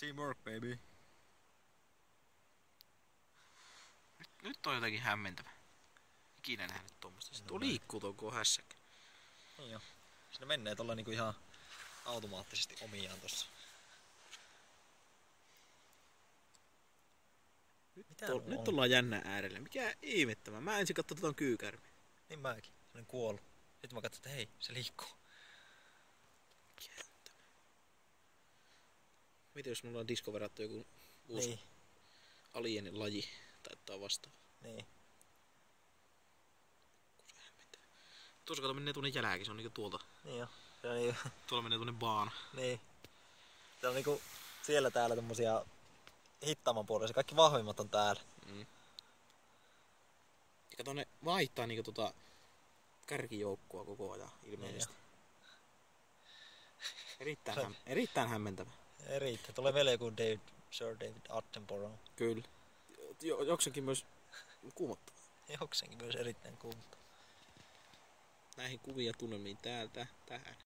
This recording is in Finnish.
Teamwork, baby. Nyt on jotenkin hämmentävä. Ikinä nähnyt tommoista. No Tuo näin. liikkuu tuo hässäkkä. Niin jo. Siinä menee tolla niinku ihan automaattisesti omiaan tossa. Nyt ollaan jännä äärellä. Mikä ihmettävä. Mä ensin katsoin tuon kyykärmi. Niin mäkin. Se on kuollut. Sitten mä katsoin, että hei, se liikkuu. Miten jos mulla on diskoverattu joku uusi Niin. alienin laji tai vastaava? Niin. Tuossa kato menee tuonne jälääkin, se on niinku tuolta. Niin jo. Se on niin. Tuolla menee tuonne baana. Niin. Se on niinku siellä täällä tommosia hittaaman puolella. Kaikki vahvimmat on täällä. Mm. Ja kato ne vaihtaa niinku kärkijoukkoa koko ajan ilmeisesti. Erittäin hämmentävä. Erittäin. Tulee vielä joku Sir David Attenborough. Kyllä. Jokseenkin myös kuumottava. Jokseenkin myös erittäin kuumta. Näihin kuvia tunnelmiin täältä tähän.